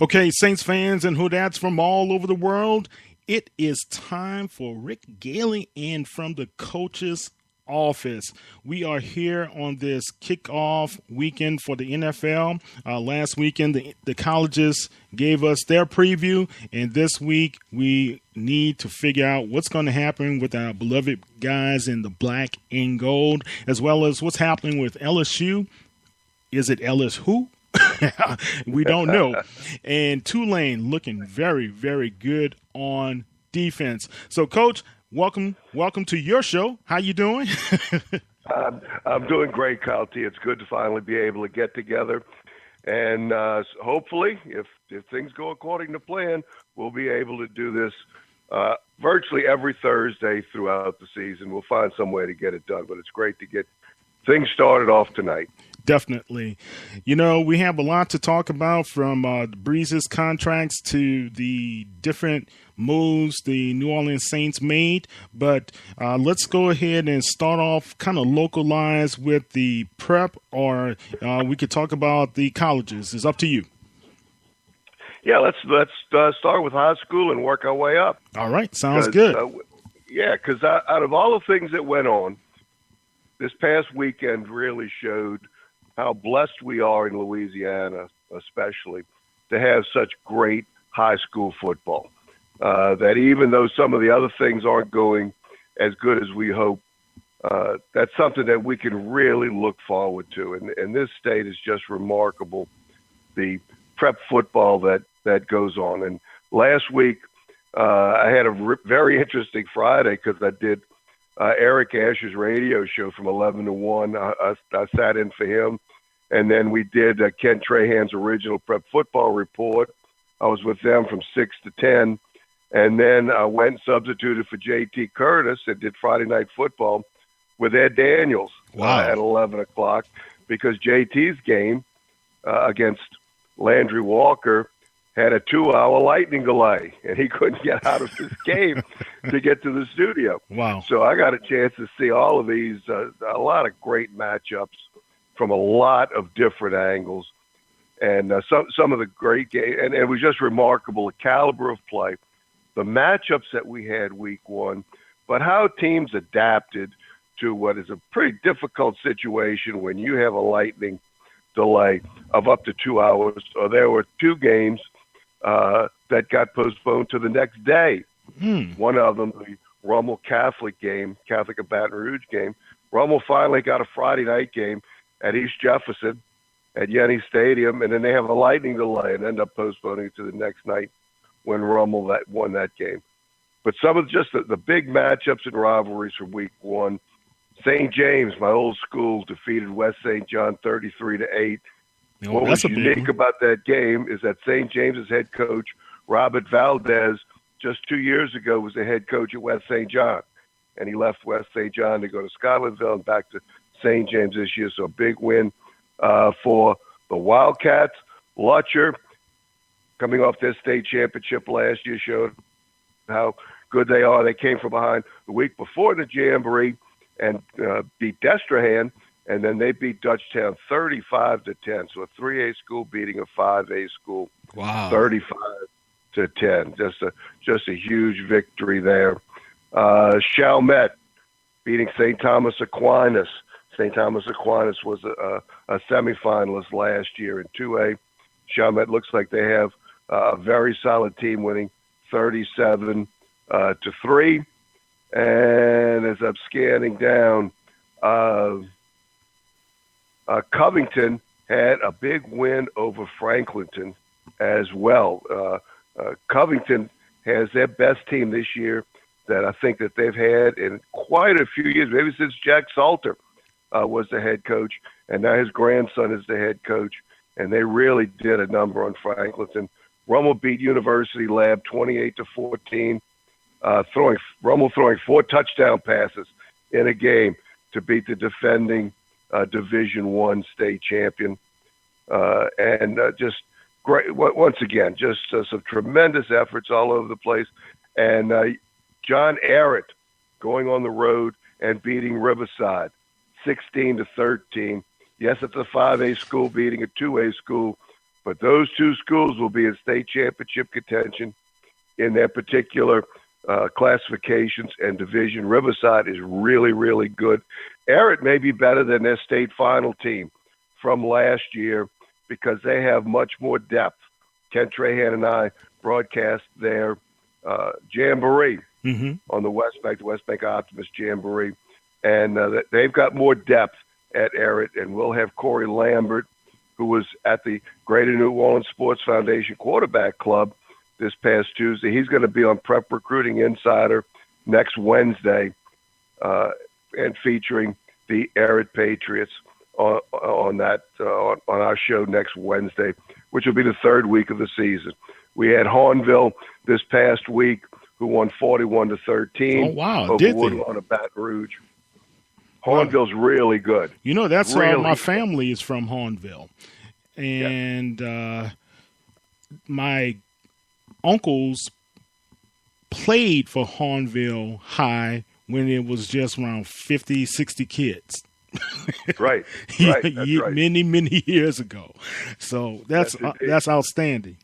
Okay, Saints fans and Hoodads from all over the world, it is time for Rick Gaille in from the coach's office. We are here on this kickoff weekend for the NFL. Last weekend, the colleges gave us their preview, and this week we need to figure out what's going to happen with our beloved guys in the black and gold, as well as what's happening with LSU. Is it Ellis who? We don't know. And Tulane looking very, very good on defense. So, Coach, welcome to your show. How you doing? I'm doing great, Kyle T. It's good to finally be able to get together. And hopefully, if things go according to plan, we'll be able to do this virtually every Thursday throughout the season. We'll find some way to get it done. But it's great to get things started off tonight. Definitely. You know, we have a lot to talk about, from Breeze's contracts to the different moves the New Orleans Saints made. But let's go ahead and start off kind of localized with the prep, or we could talk about the colleges. It's up to you. Yeah, let's start with high school and work our way up. All right. Sounds good. Because out of all the things that went on, this past weekend really showed how blessed we are in Louisiana, especially, to have such great high school football. That even though some of the other things aren't going as good as we hope, that's something that we can really look forward to. And this state is just remarkable, the prep football that goes on. And last week, I had a very interesting Friday because I did Eric Asher's radio show from 11 to 1. I sat in for him. And then we did Ken Trahan's original prep football report. I was with them from 6 to 10. And then I went and substituted for J.T. Curtis and did Friday Night Football with Ed Daniels at 11 o'clock, because J.T.'s game against Landry Walker had a 2-hour lightning delay, and he couldn't get out of his game to get to the studio. Wow. So I got a chance to see all of these, a lot of great matchups from a lot of different angles, and some of the great games. And it was just remarkable, the caliber of play, the matchups that we had week one, but how teams adapted to what is a pretty difficult situation when you have a lightning delay of up to 2 hours. So there were two games that got postponed to the next day. One of them, the Rummel Catholic game, Catholic of Baton Rouge game. Rummel finally got a Friday night game at East Jefferson at Yenny Stadium, and then they have a lightning delay and end up postponing it to the next night when Rummel won that game. But some of just the big matchups and rivalries from week one. St. James, my old school, defeated West St. John 33-8. What was unique about that game is that St. James's head coach, Robert Valdez, just 2 years ago was the head coach at West St. John. And he left West St. John to go to Scotlandville and back to St. James this year. So a big win for the Wildcats. Lutcher, coming off their state championship last year, showed how good they are. They came from behind the week before the Jamboree and beat Destrehan, and then they beat Dutchtown 35-10. So a 3A school beating a 5A school, 35-10. Just a huge victory there. Chalmette beating St. Thomas Aquinas. St. Thomas Aquinas was a semifinalist last year in 2A. Chalmette looks like they have a very solid team, winning 37-3. And as I'm scanning down, Covington had a big win over Franklinton as well. Covington has their best team this year that I think that they've had in quite a few years, maybe since Jack Salter was the head coach, and now his grandson is the head coach, and they really did a number on Franklinton. Rummel beat University Lab 28-14, Rummel throwing 4 touchdown passes in a game to beat the defending Division I state champion. And just great, once again, just some tremendous efforts all over the place. And John Arrett going on the road and beating Riverside 16-13. Yes, it's a 5A school beating a 2A school, But those two schools will be in state championship contention in their particular classifications and division. Riverside is really, really good. Everett may be better than their state final team from last year because they have much more depth. Ken Trahan and I broadcast their jamboree on the West Bank Optimist Jamboree, and they've got more depth at Everett, and we'll have Corey Lambert, who was at the Greater New Orleans Sports Foundation Quarterback Club this past Tuesday. He's going to be on Prep Recruiting Insider next Wednesday and featuring the Everett Patriots on our show next Wednesday, which will be the third week of the season. We had Hornville this past week, who won 41-13. Oh, wow. Over Did they? Woodlawn of Baton Rouge. Hornville's really good. You know, that's really my family is from Hornville. And my uncles played for Hornville High when it was just around 50, 60 kids. Right. That's right. Many, many years ago. So that's outstanding.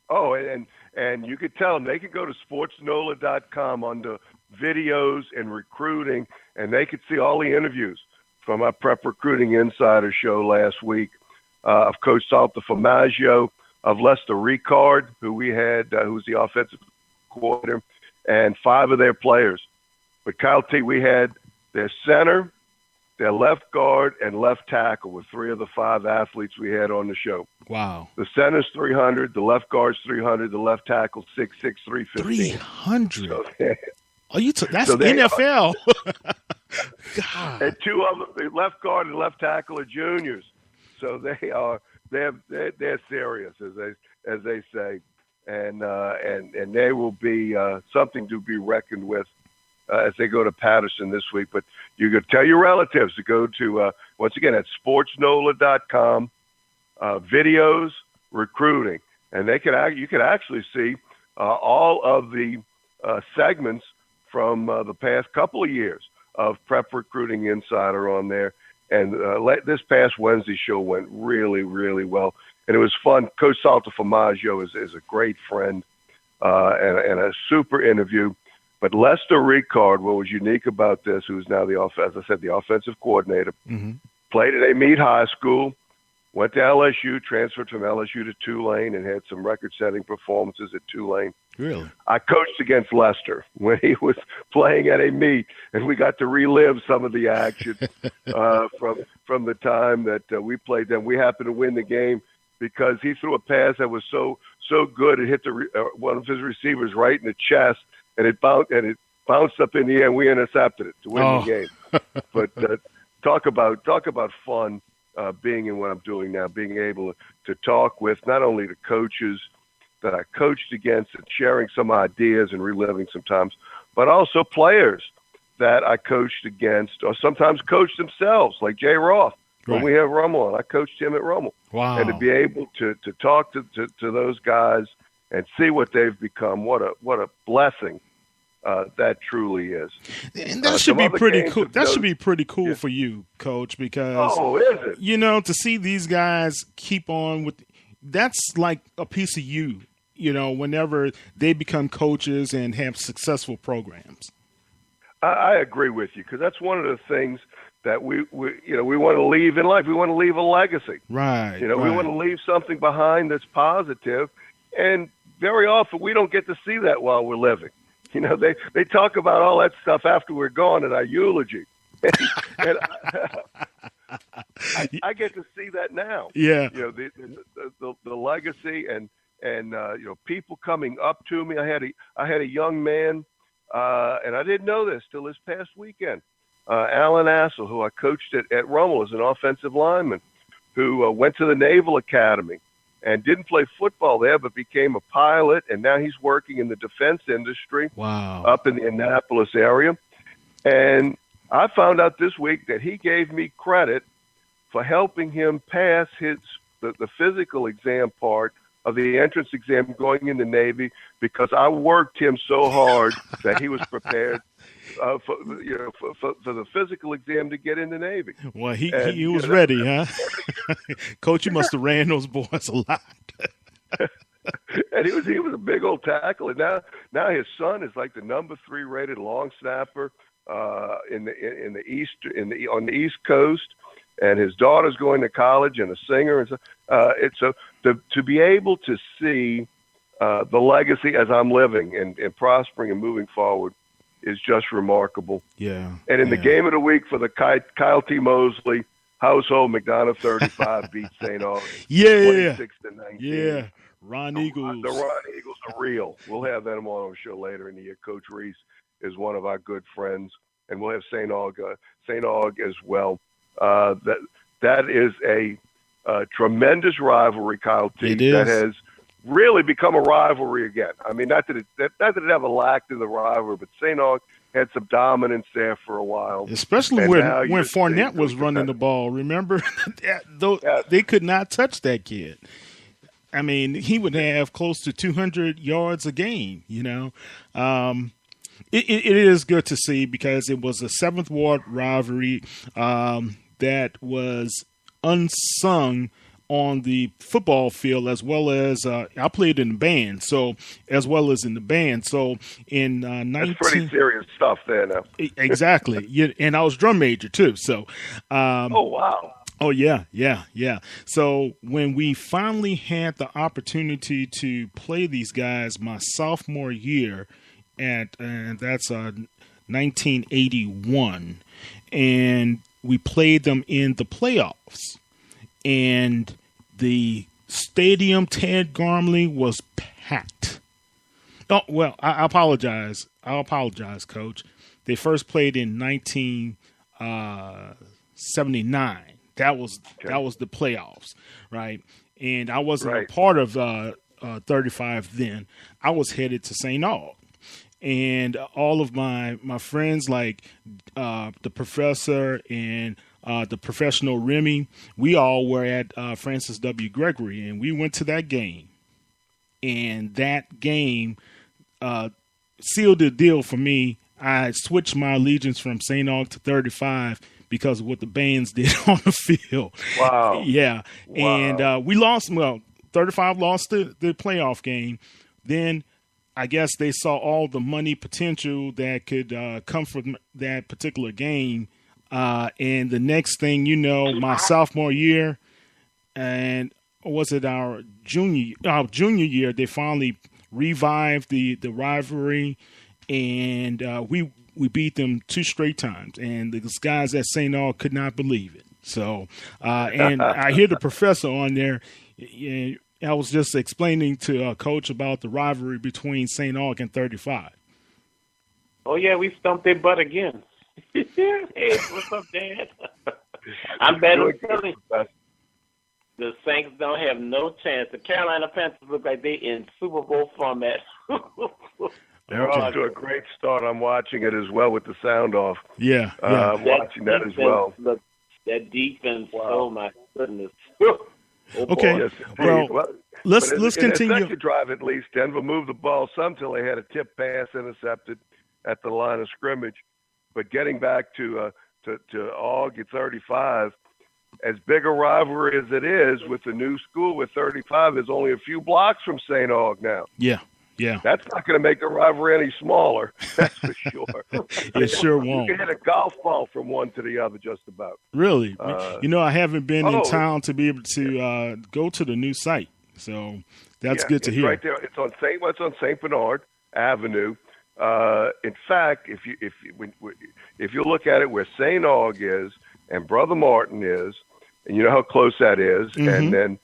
Oh, and you could tell them they could go to sportsnola.com under videos and recruiting, and they could see all the interviews from our Prep Recruiting Insider show last week of Coach Salta Formaggio, of Lester Ricard, who we had, who's the offensive coordinator, and 5 of their players. But Kyle T, we had their center, their left guard, and left tackle were 3 of the 5 athletes we had on the show. Wow. The center's 300, the left guard's 300, the left tackle 6'6", 315. 300. So, that's so NFL. God. And 2 of them, the left guard and left tackle, are juniors. So they're serious, as they say, and they will be something to be reckoned with as they go to Patterson this week. But you could tell your relatives to go to once again at sportsnola.com, videos, recruiting, and you could actually see all of the segments from the past couple of years of Prep Recruiting Insider on there. And this past Wednesday show went really, really well. And it was fun. Coach Salta Formaggio is a great friend and a super interview. But Lester Ricard, what was unique about this, who's now as I said, the offensive coordinator, played at Amite High School, went to LSU, transferred from LSU to Tulane, and had some record-setting performances at Tulane. Really? I coached against Lester when he was playing at Amite, and we got to relive some of the action from the time that we played them. We happened to win the game because he threw a pass that was so good it hit one of his receivers right in the chest, and it bounced up in the air, and we intercepted it to win the game. But talk about fun. Being in what I'm doing now, being able to talk with not only the coaches that I coached against and sharing some ideas and reliving sometimes, but also players that I coached against or sometimes coached themselves, like Jay Roth. Right. When we have Rummel on, I coached him at Rummel. Wow. And to be able to talk to those guys and see what they've become, what a blessing that truly is. And that should be pretty cool. That should be pretty cool for you, Coach, because is it? To see these guys keep on with that's like a piece of you, whenever they become coaches and have successful programs. I agree with you because that's one of the things that we want to leave in life. We want to leave a legacy. Right. We want to leave something behind that's positive, and very often we don't get to see that while we're living. They talk about all that stuff after we're gone in our eulogy. And I get to see that now. Yeah. The legacy and people coming up to me. I had a young man, and I didn't know this till this past weekend. Alan Assel, who I coached at Rummel as an offensive lineman, who went to the Naval Academy and didn't play football there, but became a pilot, and now he's working in the defense industry. Wow. Up in the Annapolis area. And I found out this week that he gave me credit for helping him pass the physical exam part of the entrance exam going in the Navy because I worked him so hard that he was prepared for the physical exam to get in the Navy. Well, he was ready, huh? Coach, you must have ran those boys a lot. And he was a big old tackle, and now his son is like the number 3 rated long snapper on the East Coast, and his daughter's going to college and a singer, and so to be able to see the legacy as I'm living and prospering and moving forward is just remarkable. Yeah. And in the game of the week for the Kyle T. Mosley household, McDonough 35 beat St. Augustine 26-19. Yeah. Ron Eagles. The Ron Eagles are real. We'll have them on our show later in the year. Coach Reese is one of our good friends, and we'll have St. Aug as well. That is a tremendous rivalry, Kyle T. That has really become a rivalry again. I mean, not that it ever lacked in the rivalry, but St. Aug had some dominance there for a while. Especially when Fournette was running the ball. Remember? They could not touch that kid. I mean, he would have close to 200 yards a game, you know. It is good to see because it was a 7th Ward rivalry that was unsung on the football field as well as I played in the band, so as well as in the band. So in that's pretty serious stuff there now. Exactly, and I was drum major too. So oh wow. Oh, yeah. So when we finally had the opportunity to play these guys my sophomore year and that's 1981, and we played them in the playoffs, and the stadium, Ted Gormley, was packed. Oh, well, I apologize. Coach. They first played in 1979. That was the playoffs, right? And I wasn't a part of 35 then. I was headed to St. Aug. And all of my friends, like the professor and the professional Remy, we all were at Francis W. Gregory, and we went to that game. And that game sealed the deal for me. I switched my allegiance from St. Aug to 35 because of what the bands did on the field. Wow. Yeah. Wow. And we lost. Well, 35 lost the playoff game. Then I guess they saw all the money potential that could come from that particular game. And the next thing you know, my sophomore year, and was it our junior year, they finally revived the rivalry, and we beat them 2 straight times. And the guys at St. Aug could not believe it. So, and I hear the professor on there. I was just explaining to Coach about the rivalry between St. Aug and 35. Oh, yeah, we stumped their butt again. Hey, what's up, Dad? I'm better telling you. The Saints don't have no chance. The Carolina Panthers look like they in Super Bowl format. They're off to a great start. I'm watching it as well with the sound off. Yeah. I'm watching that as well. That defense, wow. Oh, my goodness. Okay, yes, well, let's continue. In the second drive, at least, Denver moved the ball some till they had a tip pass intercepted at the line of scrimmage. But getting back to Aug at 35, as big a rivalry as it is with the new school with 35, is only a few blocks from St. Aug now. Yeah. That's not going to make the rivalry any smaller, that's for sure. It sure won't. You can hit a golf ball from one to the other just about. Really? I haven't been in town to be able to go to the new site, so that's good to hear. Right there. It's on St. Bernard Avenue. In fact, if you look at it where St. Aug is and Brother Martin is, and you know how close that is, and then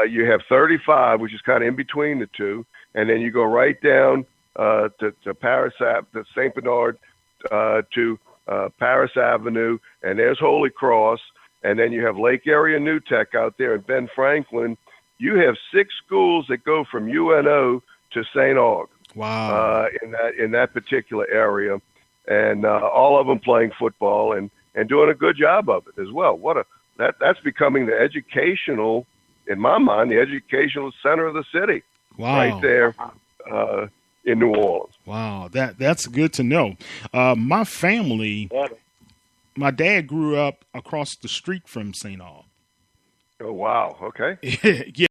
you have 35, which is kind of in between the two. And then you go right down to Paris, to St. Bernard, to Paris Avenue, and there's Holy Cross. And then you have Lake Area New Tech out there and Ben Franklin. You have 6 schools that go from UNO to St. Aug. Wow! In that particular area, and all of them playing football and doing a good job of it as well. That's becoming the educational in my mind, the educational center of the city. Wow. Right there in New Orleans. Wow, that's good to know. My family, my dad grew up across the street from St. Aug. Oh, wow. Okay. Yeah.